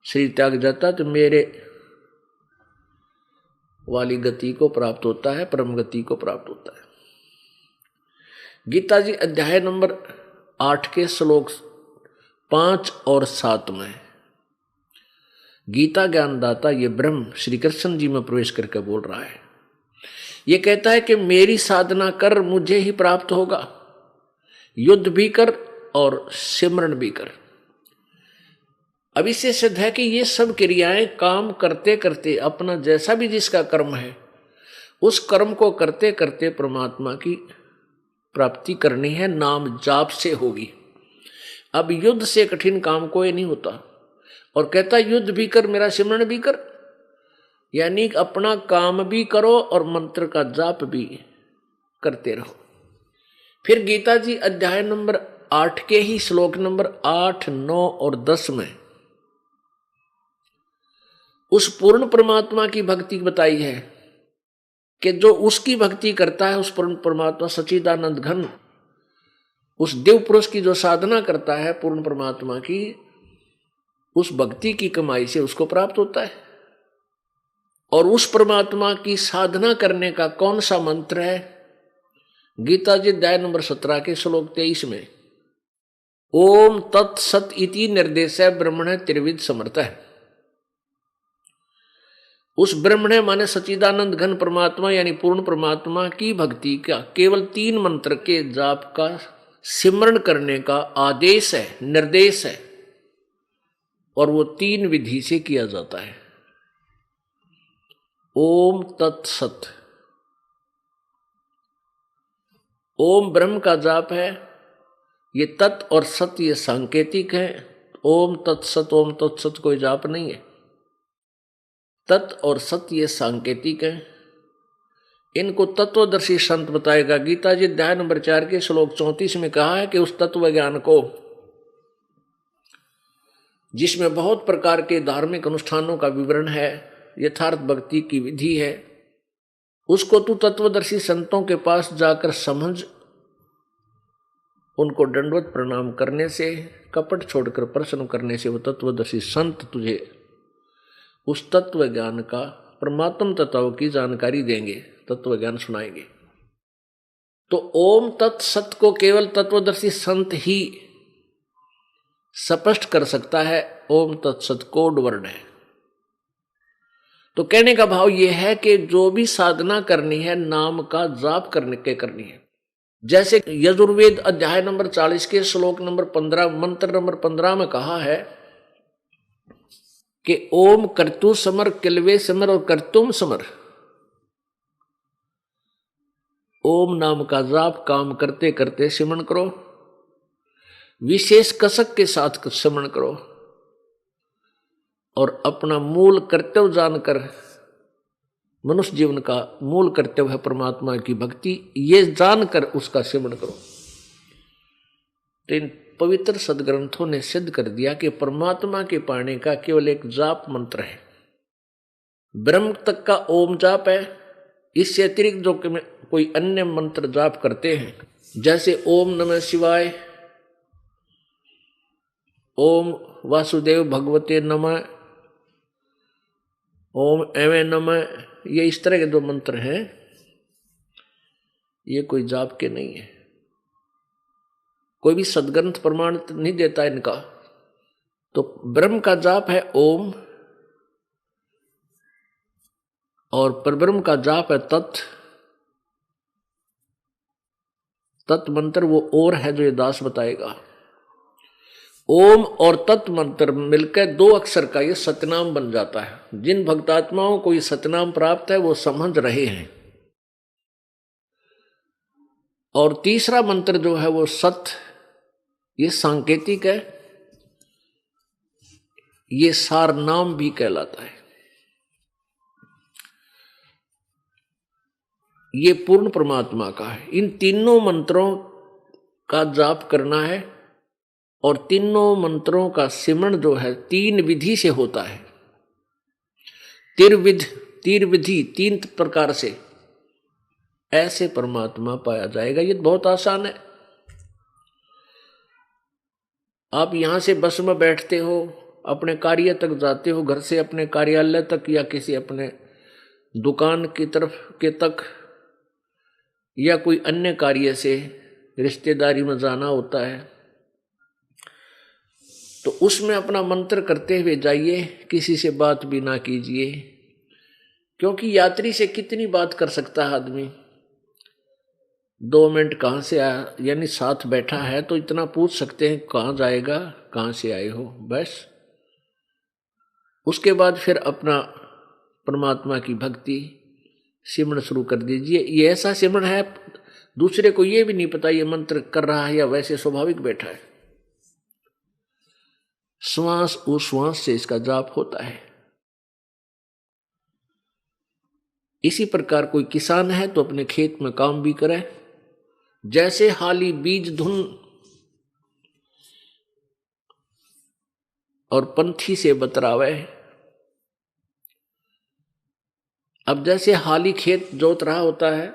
शरीर त्याग जाता, तो मेरे वाली गति को प्राप्त होता है, परम गति को प्राप्त होता है। गीता जी अध्याय नंबर 8 के श्लोक 5 और 7 में गीता ज्ञानदाता ये ब्रह्म श्री कृष्ण जी में प्रवेश करके बोल रहा है। ये कहता है कि मेरी साधना कर, मुझे ही प्राप्त होगा, युद्ध भी कर और सिमरण भी कर। अब इससे सिद्ध है कि ये सब क्रियाएं काम करते करते, अपना जैसा भी जिसका कर्म है उस कर्म को करते करते परमात्मा की प्राप्ति करनी है, नाम जाप से होगी। अब युद्ध से कठिन काम कोई नहीं होता, और कहता युद्ध भी कर, मेरा सिमरण भी कर, यानी अपना काम भी करो और मंत्र का जाप भी करते रहो। फिर गीता जी अध्याय नंबर 8 के ही श्लोक नंबर 8, 9 और 10 में उस पूर्ण परमात्मा की भक्ति बताई है कि जो उसकी भक्ति करता है, उस पूर्ण परमात्मा सच्चिदानंद घन, उस देव पुरुष की जो साधना करता है पूर्ण परमात्मा की, उस भक्ति की कमाई से उसको प्राप्त होता है। और उस परमात्मा की साधना करने का कौन सा मंत्र है? गीता जी अध्याय नंबर 17 के श्लोक 23 में ओम तत्सत इति निर्देश ब्रह्मण त्रिविध समर्थ है। उस ब्रह्मण माने सच्चिदानंद घन परमात्मा यानी पूर्ण परमात्मा की भक्ति का केवल 3 मंत्र के जाप का सिमरण करने का आदेश है, निर्देश है, और वो 3 विधि से किया जाता है। ओम तत्सत, ओम ब्रह्म का जाप है। ये तत् और सत ये सांकेतिक है। ओम तत्सत कोई जाप नहीं है। तत् और सत ये सांकेतिक है। इनको तत्वदर्शी संत बताएगा। गीता जी अध्याय नंबर 4 के श्लोक 34 में कहा है कि उस तत्व ज्ञान को, जिसमें बहुत प्रकार के धार्मिक अनुष्ठानों का विवरण है, यथार्थ भक्ति की विधि है, उसको तू तत्वदर्शी संतों के पास जाकर समझ। उनको दंडवत प्रणाम करने से, कपट छोड़कर प्रश्न करने से वो तत्वदर्शी संत तुझे उस तत्व ज्ञान का, परमात्म तत्व की जानकारी देंगे, तत्व ज्ञान सुनाएंगे। तो ओम तत्सत को केवल तत्वदर्शी संत ही स्पष्ट कर सकता है। ओम तत्सत कोड वर्ड है। तो कहने का भाव यह है कि जो भी साधना करनी है नाम का जाप करनी है। जैसे यजुर्वेद अध्याय नंबर 40 के श्लोक नंबर 15 मंत्र नंबर 15 में कहा है कि ओम कर्तु समर, किलवे समर और कर्तुम समर। ओम नाम का जाप काम करते करते सिमरण करो, विशेष कसक के साथ सिमरण करो और अपना मूल कर्तव्य जानकर, मनुष्य जीवन का मूल कर्तव्य है परमात्मा की भक्ति, ये जानकर उसका सिमरण करो। तो इन पवित्र सदग्रंथों ने सिद्ध कर दिया कि परमात्मा के पाने का केवल एक जाप मंत्र है। ब्रह्म तक का ओम जाप है। इससे अतिरिक्त जो कोई अन्य मंत्र जाप करते हैं, जैसे ओम नमः शिवाय, ओम वासुदेव भगवते नमः, ओम एवं नमः, ये इस तरह के जो मंत्र हैं ये कोई जाप के नहीं है। कोई भी सदग्रंथ प्रमाण नहीं देता इनका। तो ब्रह्म का जाप है ओम और परब्रह्म का जाप है तत्। तत् मंत्र वो और है जो ये दास बताएगा। ओम और तत् मंत्र मिलकर 2 अक्षर का ये सतनाम बन जाता है। जिन भक्तात्माओं को ये सतनाम प्राप्त है वो समझ रहे हैं। और तीसरा मंत्र जो है वो सत, ये सांकेतिक है, ये सार नाम भी कहलाता है। ये पूर्ण परमात्मा का है। इन तीनों मंत्रों का जाप करना है और तीनों मंत्रों का सिमरण जो है 3 विधि से होता है। तीर विधि 3 प्रकार से ऐसे परमात्मा पाया जाएगा। ये बहुत आसान है। आप यहां से बस में बैठते हो, अपने कार्य तक जाते हो, घर से अपने कार्यालय तक या किसी अपने दुकान की तरफ के तक या कोई अन्य कार्य से रिश्तेदारी में जाना होता है, तो उसमें अपना मंत्र करते हुए जाइए, किसी से बात भी ना कीजिए, क्योंकि यात्री से कितनी बात कर सकता है आदमी। 2 मिनट कहाँ से आया, यानी साथ बैठा है तो इतना पूछ सकते हैं कहाँ जाएगा, कहाँ से आए हो, बस। उसके बाद फिर अपना परमात्मा की भक्ति सिमरण शुरू कर दीजिए। ये ऐसा सिमरण है दूसरे को ये भी नहीं पता ये मंत्र कर रहा है या वैसे स्वाभाविक बैठा है। श्वास उश्वास से इसका जाप होता है। इसी प्रकार कोई किसान है तो अपने खेत में काम भी करे। जैसे हाली बीज धुन और पंथी से बतरावे। अब जैसे हाली खेत जोत रहा होता है,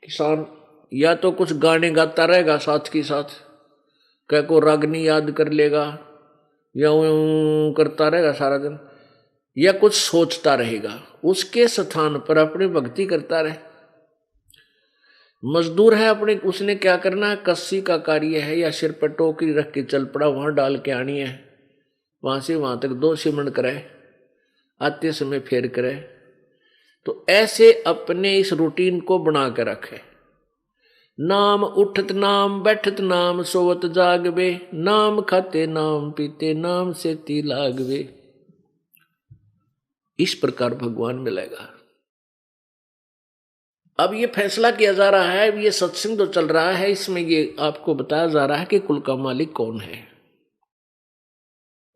किसान या तो कुछ गाने गाता रहेगा साथ के साथ, कह को रागनी याद कर लेगा या करता रहेगा सारा दिन, या कुछ सोचता रहेगा, उसके स्थान पर अपनी भक्ति करता रहे। मजदूर है अपने, उसने क्या करना है, कस्सी का कार्य है या सिर पर टोकरी रख के चल पड़ा, वहां डाल के आनी है, वहां से वहां तक 2 सिमरण करे, आते समय फेर करे। तो ऐसे अपने इस रूटीन को बना के रखे। नाम उठत नाम बैठत नाम सोवत जागवे, नाम खाते नाम पीते नाम से ती लागवे। इस प्रकार भगवान मिलेगा। अब ये फैसला किया जा रहा है, ये सत्संग जो चल रहा है इसमें ये आपको बताया जा रहा है कि कुल का मालिक कौन है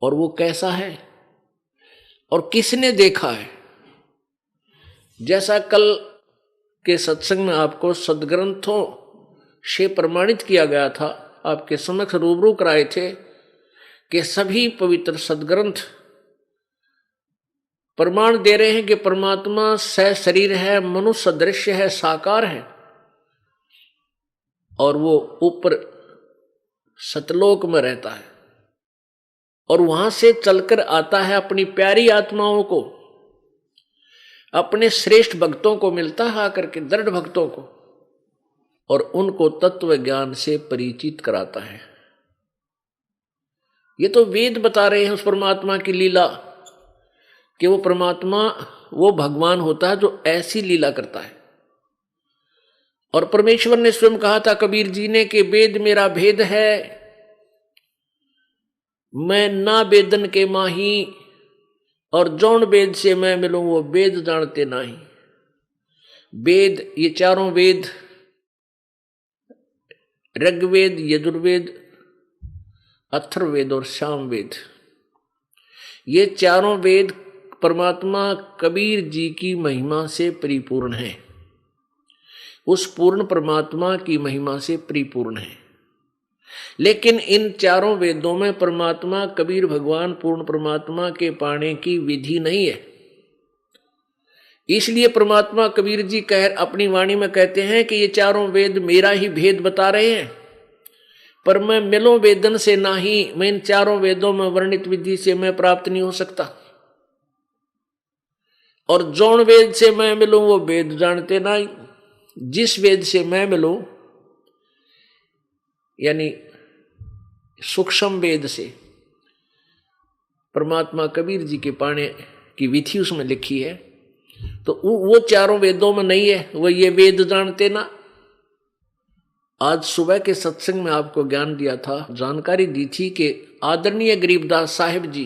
और वो कैसा है और किसने देखा है। जैसा कल के सत्संग में आपको सदग्रंथों से प्रमाणित किया गया था, आपके समक्ष रूबरू कराए थे कि सभी पवित्र सदग्रंथ प्रमाण दे रहे हैं कि परमात्मा सह शरीर है, मनुष्य सदृश्य है, साकार है और वो ऊपर सतलोक में रहता है और वहां से चलकर आता है अपनी प्यारी आत्माओं को, अपने श्रेष्ठ भक्तों को मिलता है आकर के, दृढ़ भक्तों को, और उनको तत्व ज्ञान से परिचित कराता है। ये तो वेद बता रहे हैं उस परमात्मा की लीला कि वो परमात्मा वो भगवान होता है जो ऐसी लीला करता है। और परमेश्वर ने स्वयं कहा था कबीर जी ने कि वेद मेरा भेद है, मैं ना वेदन के माही, और जौन वेद से मैं मिलूं वो वेद जानते नहीं। वेद ये चारों वेद, ऋग्वेद, यजुर्वेद, अथर्ववेद और सामवेद, ये चारों वेद परमात्मा कबीर जी की महिमा से परिपूर्ण है, उस पूर्ण परमात्मा की महिमा से परिपूर्ण है। लेकिन इन चारों वेदों में परमात्मा कबीर भगवान पूर्ण परमात्मा के पाने की विधि नहीं है। इसलिए परमात्मा कबीर जी अपनी वाणी में कहते हैं कि ये चारों वेद मेरा ही भेद बता रहे हैं, पर मैं मिलो वेदन से नहीं, मैं इन चारों वेदों में वर्णित विधि से मैं प्राप्त नहीं हो सकता। और जौन वेद से मैं मिलूं वो वेद जानते नहीं। जिस वेद से मैं मिलूं यानी सूक्ष्म वेद से, परमात्मा कबीर जी के पाने की विधि उसमें लिखी है, तो वो चारों वेदों में नहीं है, वो ये वेद जानते ना। आज सुबह के सत्संग में आपको ज्ञान दिया था, जानकारी दी थी कि आदरणीय गरीबदास साहिब जी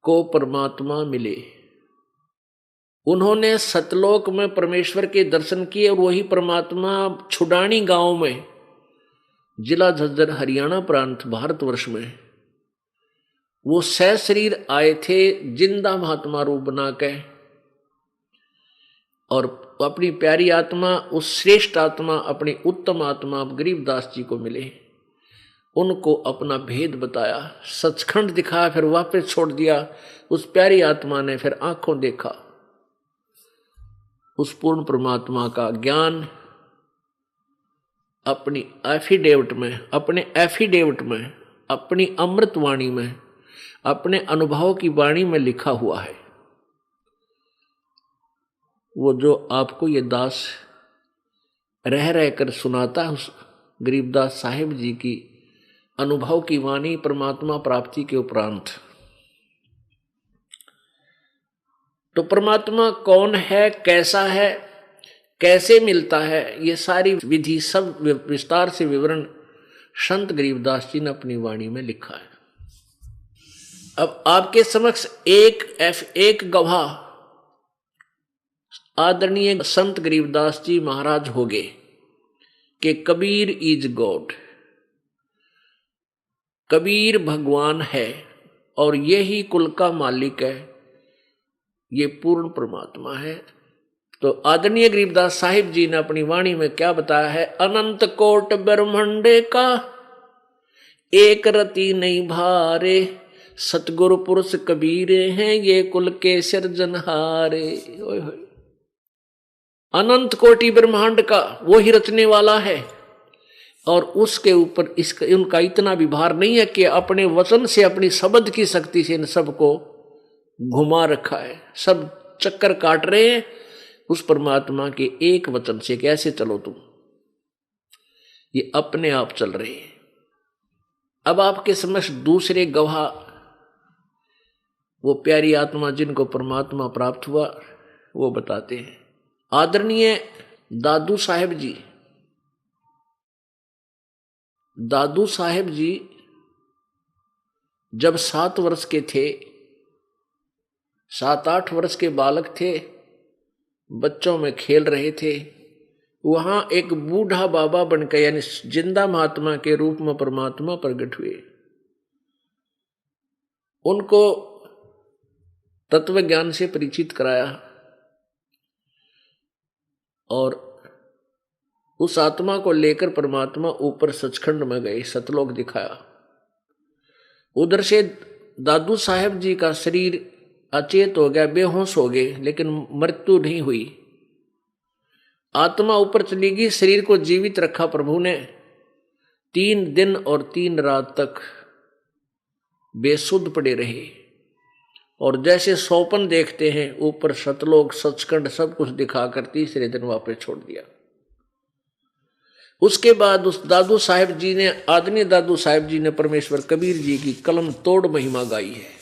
को परमात्मा मिले। उन्होंने सतलोक में परमेश्वर के दर्शन किए और वही परमात्मा छुडानी गांव में, जिला झज्जर, हरियाणा प्रांत, भारतवर्ष में, वो सह शरीर आए थे जिंदा महात्मा रूप बना के, और अपनी प्यारी आत्मा, उस श्रेष्ठ आत्मा, अपनी उत्तम आत्मा गरीबदास जी को मिले। उनको अपना भेद बताया, सचखंड दिखाया, फिर वापस छोड़ दिया। उस प्यारी आत्मा ने फिर आंखों देखा उस पूर्ण परमात्मा का ज्ञान अपनी एफिडेविट में, अपनी अमृत वाणी में, अपने अनुभव की वाणी में लिखा हुआ है। वो जो आपको ये दास रह रह कर सुनाता है, उस गरीबदास साहिब जी की अनुभव की वाणी परमात्मा प्राप्ति के उपरांत। तो परमात्मा कौन है, कैसा है, कैसे मिलता है, ये सारी विधि सब विस्तार से विवरण संत गरीबदास जी ने अपनी वाणी में लिखा है। अब आपके समक्ष एक गवाह आदरणीय संत गरीबदास जी महाराज हो गए कि कबीर इज गॉड, कबीर भगवान है और यही कुल का मालिक है, ये पूर्ण परमात्मा है। तो आदरणीय गरीबदास साहिब जी ने अपनी वाणी में क्या बताया है, अनंत कोट ब्रह्मंडे का एक रति नहीं भारे, सतगुरु पुरुष कबीरे हैं ये कुल के सिरजनहारे। अनंत कोटि ब्रह्मांड का वो ही रचने वाला है और उसके ऊपर उनका इतना भी भार नहीं है कि अपने वचन से, अपनी शब्द की शक्ति से इन सबको घुमा रखा है। सब चक्कर काट रहे हैं उस परमात्मा के एक वचन से, कैसे चलो तुम, ये अपने आप चल रहे हैं। अब आपके समक्ष दूसरे गवाह, वो प्यारी आत्मा जिनको परमात्मा प्राप्त हुआ, वो बताते हैं। आदरणीय दादू साहेब जी, दादू साहेब जी जब 7 वर्ष के थे, 7-8 वर्ष के बालक थे, बच्चों में खेल रहे थे, वहां एक बूढ़ा बाबा बनकर यानी जिंदा महात्मा के रूप में परमात्मा प्रकट हुए। उनको तत्व ज्ञान से परिचित कराया और उस आत्मा को लेकर परमात्मा ऊपर सचखंड में गए, सतलोक दिखाया। उधर से दादू साहेब जी का शरीर अचेत हो गया, बेहोश हो गए, लेकिन मृत्यु नहीं हुई। आत्मा ऊपर चली गई, शरीर को जीवित रखा प्रभु ने। 3 दिन और 3 रात तक बेसुध पड़े रहे और जैसे स्वप्न देखते हैं ऊपर सतलोक सचखंड सब कुछ दिखाकर तीसरे दिन वापस छोड़ दिया। उसके बाद उस दादू साहेब जी ने, आदमी दादू साहेब जी ने परमेश्वर कबीर जी की कलम तोड़ महिमा गाई है।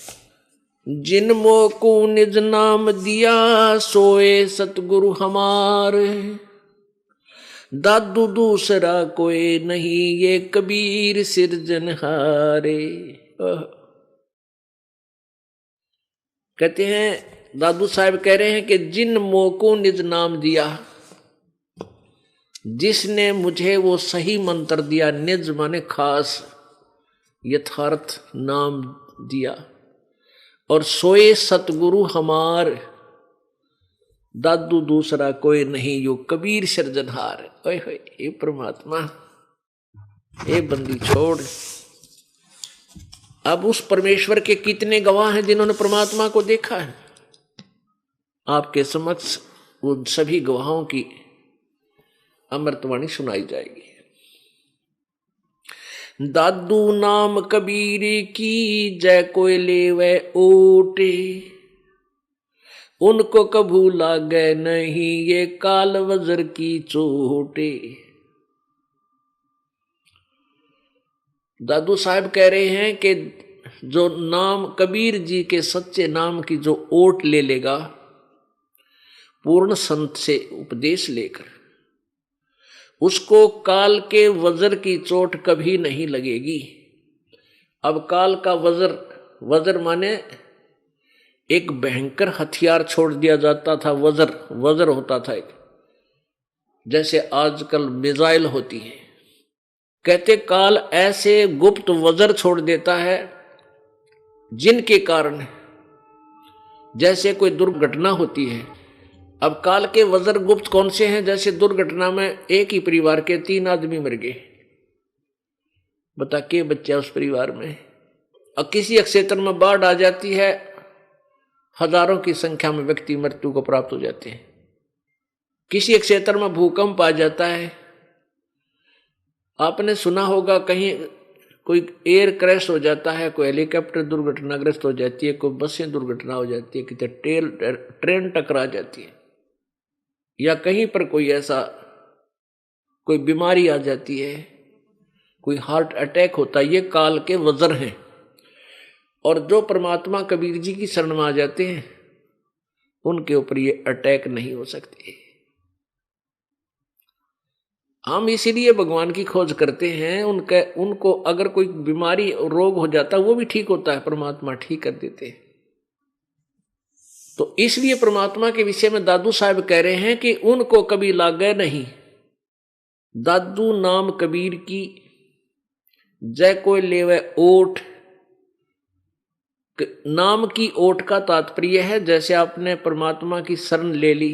जिन मोको निज नाम दिया सोए सतगुरु हमारे, दादू दूसरा कोई नहीं ये कबीर सिरजनहारे। कहते हैं दादू साहब कह रहे हैं कि जिन मोको निज नाम दिया, जिसने मुझे वो सही मंत्र दिया, निज माने खास यथार्थ नाम दिया, और सोए सतगुरु हमार, दादू दूसरा कोई नहीं यो कबीर सिरजनहार। ओए होए ये परमात्मा, ये बंदी छोड़। अब उस परमेश्वर के कितने गवाह हैं जिन्होंने परमात्मा को देखा है? आपके समक्ष उन सभी गवाहों की अमृतवाणी सुनाई जाएगी। दादू नाम कबीर की जय कोई लेवे ओटे, उनको कभू लागे नहीं ये काल वज्र की चोटे। दादू साहब कह रहे हैं कि जो नाम कबीर जी के सच्चे नाम की जो ओट ले लेगा पूर्ण संत से उपदेश लेकर, उसको काल के वज्र की चोट कभी नहीं लगेगी। अब काल का वज्र माने एक भयंकर हथियार छोड़ दिया जाता था। वज्र होता था एक, जैसे आजकल मिसाइल होती है। कहते काल ऐसे गुप्त वज्र छोड़ देता है जिनके कारण जैसे कोई दुर्घटना होती है। अब काल के वज्र गुप्त कौन से हैं? जैसे दुर्घटना में एक ही परिवार के 3 आदमी मर गए, बता के बच्चा उस परिवार में। और किसी क्षेत्र में बाढ़ आ जाती है, हजारों की संख्या में व्यक्ति मृत्यु को प्राप्त हो जाते हैं। किसी क्षेत्र में भूकंप आ जाता है, आपने सुना होगा कहीं कोई एयर क्रैश हो जाता है, कोई हेलीकॉप्टर दुर्घटनाग्रस्त हो जाती है, कोई बसें दुर्घटना हो जाती है, कितने ट्रेन टकरा जाती है, या कहीं पर कोई ऐसा कोई बीमारी आ जाती है, कोई हार्ट अटैक होता है। ये काल के वज्र हैं। और जो परमात्मा कबीर जी की शरण में आ जाते हैं उनके ऊपर ये अटैक नहीं हो सकते। हम इसीलिए भगवान की खोज करते हैं। उनको अगर कोई बीमारी रोग हो जाता है वो भी ठीक होता है, परमात्मा ठीक कर देते हैं। तो इसलिए परमात्मा के विषय में दादू साहब कह रहे हैं कि उनको कभी लागे नहीं, दादू नाम कबीर की जय कोई लेवे ओठ। नाम की ओट का तात्पर्य है जैसे आपने परमात्मा की शरण ले ली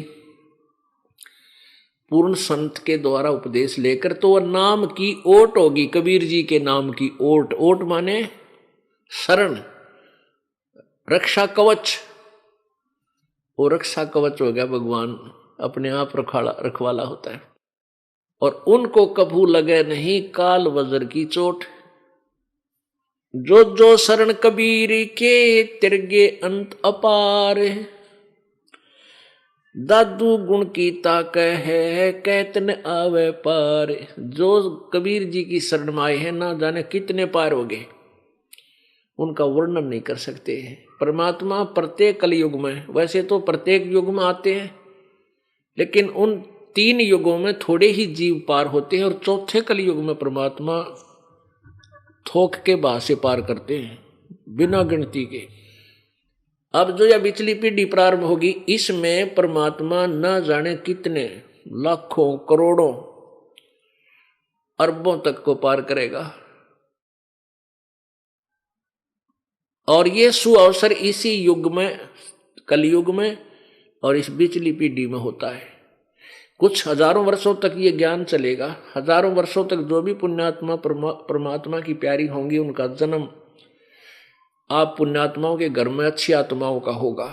पूर्ण संत के द्वारा उपदेश लेकर, तो वह नाम की ओट होगी, कबीर जी के नाम की ओट। ओट माने शरण, रक्षा कवच। वो रक्षा कवच हो गया, भगवान अपने आप रखवाला होता है। और उनको कभू लगे नहीं काल वज्र की चोट, जो जो शरण कबीर के तिरगे अंत अपार। दादू गुण की ताक है कैतन आवे पार। जो कबीर जी की शरण में आए हैं ना जाने कितने पार हो गए, उनका वर्णन नहीं कर सकते। परमात्मा प्रत्येक कलयुग में, वैसे तो प्रत्येक युग में आते हैं, लेकिन उन 3 युगों में थोड़े ही जीव पार होते हैं और चौथे कलयुग में परमात्मा थोक के भाव से पार करते हैं, बिना गिनती के। अब जो यह पिछली पीढ़ी प्रारंभ होगी, इसमें परमात्मा न जाने कितने लाखों करोड़ों अरबों तक को पार करेगा। और ये सुअवसर इसी युग में, कलयुग में और इस पिछली पीढ़ी में होता है। कुछ हजारों वर्षों तक ये ज्ञान चलेगा। हजारों वर्षों तक जो भी पुण्यात्मा परमात्मा की प्यारी होंगी, उनका जन्म आप पुण्यात्माओं के घर में अच्छी आत्माओं का होगा।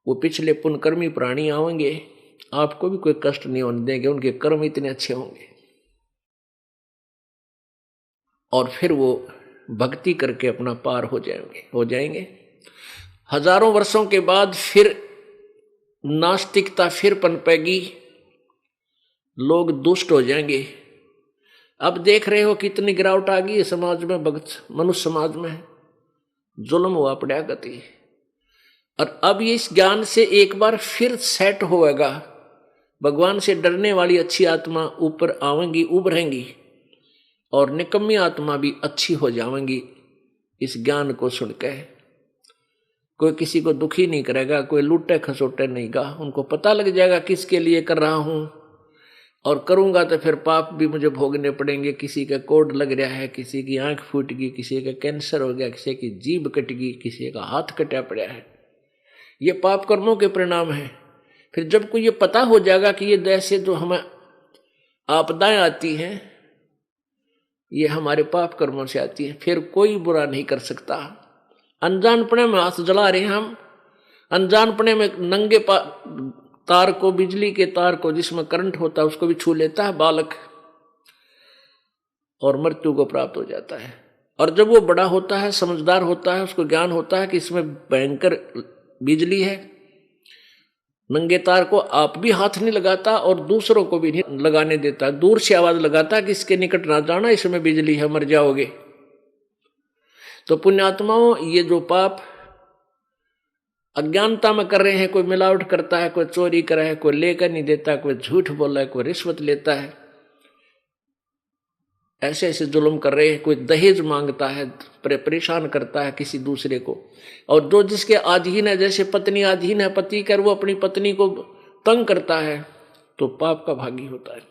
वो पिछले पुण्यकर्मी प्राणी आएंगे, आपको भी कोई कष्ट नहीं होने देंगे, उनके कर्म इतने अच्छे होंगे। और फिर वो भक्ति करके अपना पार हो जाएंगे। हजारों वर्षों के बाद फिर नास्तिकता फिर पनपेगी, लोग दुष्ट हो जाएंगे। अब देख रहे हो कितनी गिरावट आ गई है समाज में, भक्त मनुष्य समाज में जुल्म हुआ पड़ा गति। और अब ये इस ज्ञान से एक बार फिर सेट होएगा, भगवान से डरने वाली अच्छी आत्मा ऊपर आवेंगी, उभरेंगी, और निकम्मी आत्मा भी अच्छी हो जाएंगी। इस ज्ञान को सुनकर कोई किसी को दुखी नहीं करेगा, कोई लूटे खसोटे नहीं गा। उनको पता लग जाएगा किसके लिए कर रहा हूं, और करूंगा तो फिर पाप भी मुझे भोगने पड़ेंगे। किसी का कोड लग रहा है, किसी की आंख फूट गई, किसी का कैंसर हो गया, किसी की जीभ कट गई, किसी का हाथ कटा पड़ा है। ये पाप कर्मों के परिणाम है। फिर जब को ये पता हो जाएगा कि ये जैसे जो हमें आपदाएं आती हैं, ये हमारे पाप कर्मों से आती है, फिर कोई बुरा नहीं कर सकता। अनजानपने में हाथ जला रहे हैं हम, अनजानपने में नंगे तार को, बिजली के तार को जिसमें करंट होता है, उसको भी छू लेता है बालक और मृत्यु को प्राप्त हो जाता है। और जब वो बड़ा होता है, समझदार होता है, उसको ज्ञान होता है कि इसमें भयंकर बिजली है, नंगे तार को आप भी हाथ नहीं लगाता और दूसरों को भी नहीं लगाने देता, दूर से आवाज लगाता कि इसके निकट ना जाना, इसमें बिजली है, मर जाओगे। तो पुण्यात्माओं, ये जो पाप अज्ञानता में कर रहे हैं, कोई मिलावट करता है, कोई चोरी कर रहा है, कोई लेकर नहीं देता, कोई झूठ बोल रहा है, कोई रिश्वत लेता है, ऐसे ऐसे जुल्म कर रहे हैं, कोई दहेज मांगता है, परेशान करता है किसी दूसरे को। और जो जिसके अधीन है, जैसे पत्नी अधीन है पति कर, वो अपनी पत्नी को तंग करता है तो पाप का भागी होता है।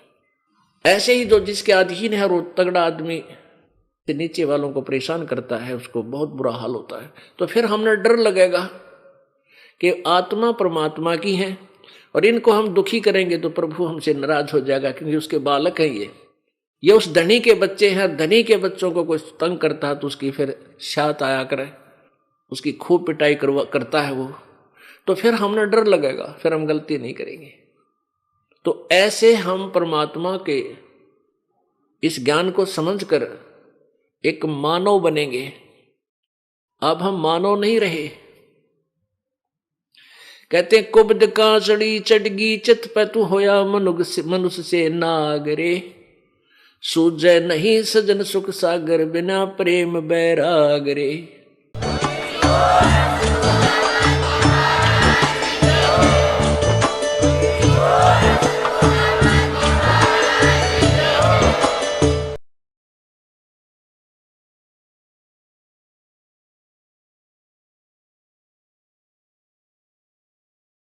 ऐसे ही जो जिसके अधीन है, वो तगड़ा आदमी नीचे वालों को परेशान करता है, उसको बहुत बुरा हाल होता है। तो फिर हमें डर लगेगा कि आत्मा परमात्मा की है और इनको हम दुखी करेंगे तो प्रभु हमसे नाराज हो जाएगा, क्योंकि उसके बालक हैं ये उस धनी के बच्चे हैं। धनी के बच्चों को कोई तंग करता है तो उसकी फिर शात आया करे, उसकी खूब पिटाई करता है वो, तो फिर हमें डर लगेगा, फिर हम गलती नहीं करेंगे। तो ऐसे हम परमात्मा के इस ज्ञान को समझकर एक मानव बनेंगे। अब हम मानव नहीं रहे। कहते कुब्द कांसड़ी चढ़गी चित पे तू होया मनुष्य से नागरे, सूझे नहीं सजन सुख सागर बिना प्रेम बैरागरे।